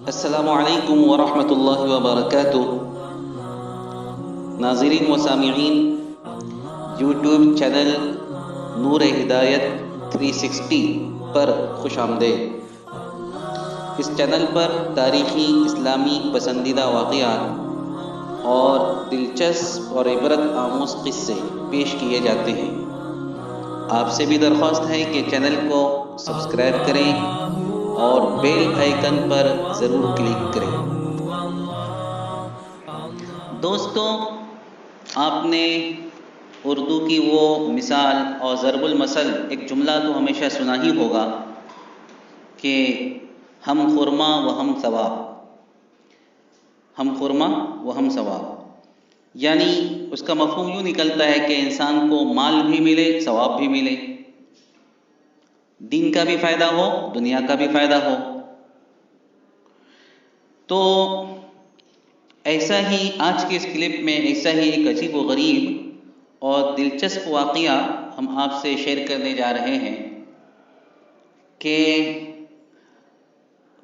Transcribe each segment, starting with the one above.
السلام علیکم ورحمۃ اللہ وبرکاتہ۔ ناظرین و سامعین، یوٹیوب چینل نور ہدایت 360 پر خوش آمدید۔ اس چینل پر تاریخی اسلامی پسندیدہ واقعات اور دلچسپ اور عبرت آموز قصے پیش کیے جاتے ہیں۔ آپ سے بھی درخواست ہے کہ چینل کو سبسکرائب کریں اور بیل آئیکن پر ضرور کلک کریں۔ دوستوں، آپ نے اردو کی وہ مثال اور ضرب المثل ایک جملہ تو ہمیشہ سنا ہی ہوگا کہ ہم خرما و ہم ثواب، ہم خرما و ہم ثواب، یعنی اس کا مفہوم یوں نکلتا ہے کہ انسان کو مال بھی ملے، ثواب بھی ملے، دین کا بھی فائدہ ہو، دنیا کا بھی فائدہ ہو۔ تو ایسا ہی آج کے اس کلپ میں ایسا ہی ایک عجیب و غریب اور دلچسپ واقعہ ہم آپ سے شیئر کرنے جا رہے ہیں کہ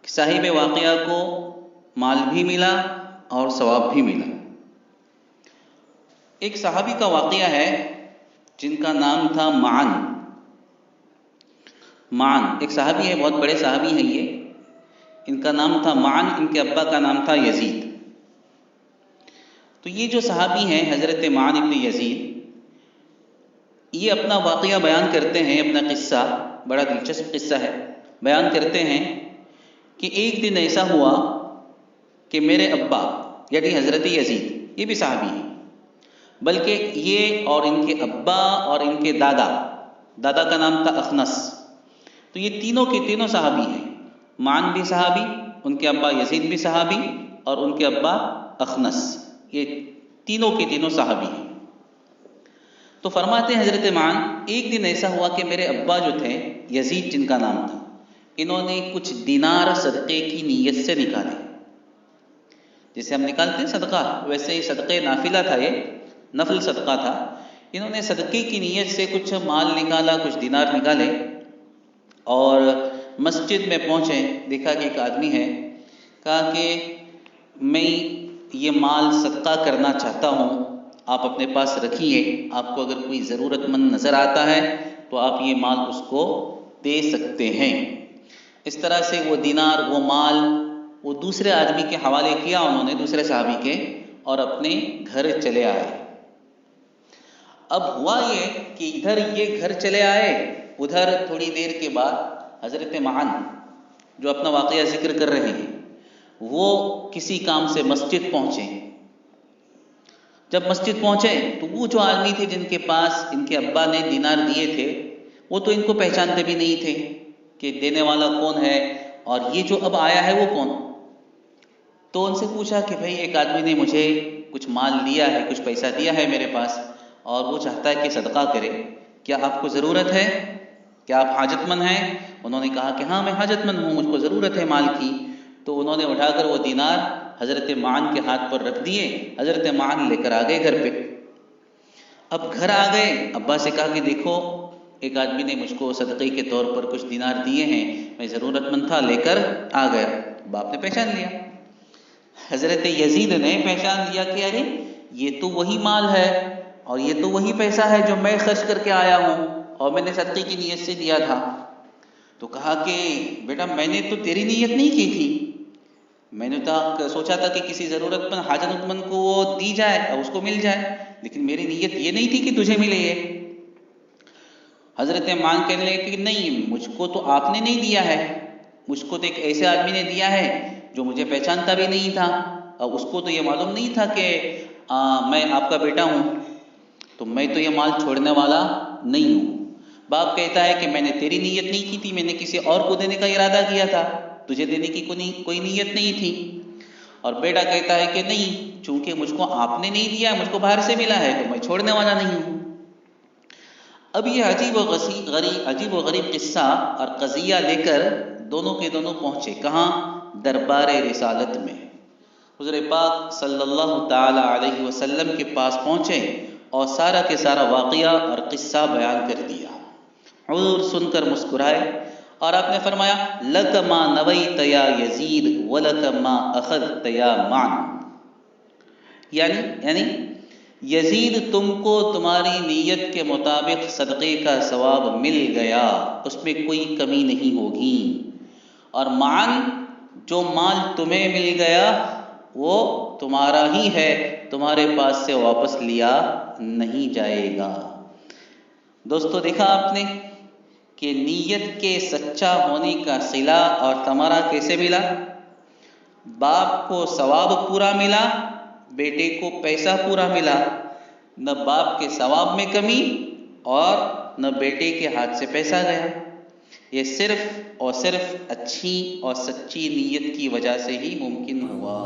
صاحب واقعہ کو مال بھی ملا اور ثواب بھی ملا۔ ایک صحابی کا واقعہ ہے جن کا نام تھا معن۔ ایک صحابی ہے، بہت بڑے صحابی ہیں یہ، ان کا نام تھا معن، ان کے ابا کا نام تھا یزید۔ تو یہ جو صحابی ہیں حضرت معن ابن یزید، یہ اپنا واقعہ بیان کرتے ہیں، اپنا قصہ، بڑا دلچسپ قصہ ہے، بیان کرتے ہیں کہ ایک دن ایسا ہوا کہ میرے ابا یعنی حضرت یزید، یہ بھی صحابی ہیں، بلکہ یہ اور ان کے ابا اور ان کے دادا کا نام تھا اخنس، تو یہ تینوں کے تینوں صحابی ہیں۔ معن بھی صحابی، ان کے ابا یزید بھی صحابی، اور ان کے ابا اخنس، یہ تینوں کے تینوں صحابی ہیں۔ تو فرماتے ہیں حضرت معن، ایک دن ایسا ہوا کہ میرے ابا جو تھے، یزید جن کا نام تھا، انہوں نے کچھ دینار صدقے کی نیت سے نکالے۔ جیسے ہم نکالتے ہیں صدقہ، ویسے ہی صدقے نافلہ تھا، یہ نفل صدقہ تھا۔ انہوں نے صدقے کی نیت سے کچھ مال نکالا، کچھ دینار نکالے، اور مسجد میں پہنچے، دیکھا کہ ایک آدمی ہے، کہا کہ میں یہ مال صدقہ کرنا چاہتا ہوں، آپ اپنے پاس رکھیے، آپ کو اگر کوئی ضرورت مند نظر آتا ہے تو آپ یہ مال اس کو دے سکتے ہیں۔ اس طرح سے وہ دینار، وہ مال، وہ دوسرے آدمی کے حوالے کیا انہوں نے، دوسرے صحابی کے، اور اپنے گھر چلے آئے۔ اب ہوا یہ کہ ادھر یہ گھر چلے آئے، ادھر تھوڑی دیر کے بعد حضرت معن جو اپنا واقعہ ذکر کر رہے ہیں، وہ کسی کام سے مسجد پہنچے۔ جب مسجد پہنچے تو وہ جو آدمی تھے جن کے پاس ان کے ابا نے دینار دیے تھے، وہ تو ان کو پہچانتے بھی نہیں تھے کہ دینے والا کون ہے، اور یہ جو اب آیا ہے وہ کون۔ تو ان سے پوچھا کہ بھئی ایک آدمی نے مجھے کچھ مال دیا ہے، کچھ پیسہ دیا ہے میرے پاس، اور وہ چاہتا ہے کہ صدقہ کرے، کیا آپ کو ضرورت ہے؟ کیا آپ حاجت مند ہیں؟ انہوں نے کہا کہ ہاں میں حاجت مند ہوں، مجھ کو ضرورت ہے مال کی۔ تو انہوں نے اٹھا کر وہ دینار حضرت معن کے ہاتھ پر رکھ دیے، حضرت معن لے کر آ گئے گھر پہ۔ اب گھر آ گئے، ابا سے کہا کہ دیکھو ایک آدمی نے مجھ کو صدقے کے طور پر کچھ دینار دیے ہیں، میں ضرورت مند تھا، لے کر آ گیا۔ باپ نے پہچان لیا، حضرت یزید نے پہچان لیا کہ ارے یہ تو وہی مال ہے اور یہ تو وہی پیسہ ہے جو میں خرچ کر کے آیا ہوں اور میں نے صدقے کی نیت سے دیا تھا۔ تو کہا کہ بیٹا میں نے تو تیری نیت نہیں کی تھی، میں نے تو سوچا تھا کہ کسی ضرورت مند حاجت مند کو وہ دی جائے اور اس کو مل جائے، لیکن میری نیت یہ نہیں تھی کہ تجھے ملے یہ۔ حضرت معن کہنے لگے کہ نہیں، مجھ کو تو آپ نے نہیں دیا ہے، مجھ کو تو ایک ایسے آدمی نے دیا ہے جو مجھے پہچانتا بھی نہیں تھا، اور اس کو تو یہ معلوم نہیں تھا کہ میں آپ کا بیٹا ہوں، تو میں تو یہ مال چھوڑنے والا نہیں ہوں۔ باپ کہتا ہے کہ میں نے تیری نیت نہیں کی تھی، میں نے کسی اور کو دینے کا ارادہ کیا تھا، تجھے دینے کی کوئی نیت نہیں تھی۔ اور بیٹا کہتا ہے کہ نہیں، چونکہ مجھ کو آپ نے نہیں دیا، مجھ کو باہر سے ملا ہے، تو میں چھوڑنے والا نہیں ہوں۔ اب یہ عجیب و غریب قصہ اور قضیہ لے کر دونوں کے دونوں پہنچے کہاں؟ دربار رسالت میں۔ حضور پاک صلی اللہ تعالی علیہ وسلم کے پاس پہنچے اور سارا کے سارا واقعہ اور قصہ بیان کر دیا۔ حضور سن کر مسکرائے اور آپ نے فرمایا لک ما نویت یا یزید ولک ما اخذت یا معن، یعنی یزید تم کو تمہاری نیت کے مطابق صدقے کا ثواب مل گیا، اس میں کوئی کمی نہیں ہوگی، اور معن جو مال تمہیں مل گیا وہ تمہارا ہی ہے، تمہارے پاس سے واپس لیا نہیں جائے گا۔ دوستو دیکھا آپ نے کہ نیت کے سچا ہونے کا صلہ اور ثمرہ کیسے ملا؟ باپ کو ثواب پورا ملا، بیٹے کو پیسہ پورا ملا، نہ باپ کے ثواب میں کمی اور نہ بیٹے کے ہاتھ سے پیسہ گیا۔ یہ صرف اور صرف اچھی اور سچی نیت کی وجہ سے ہی ممکن ہوا۔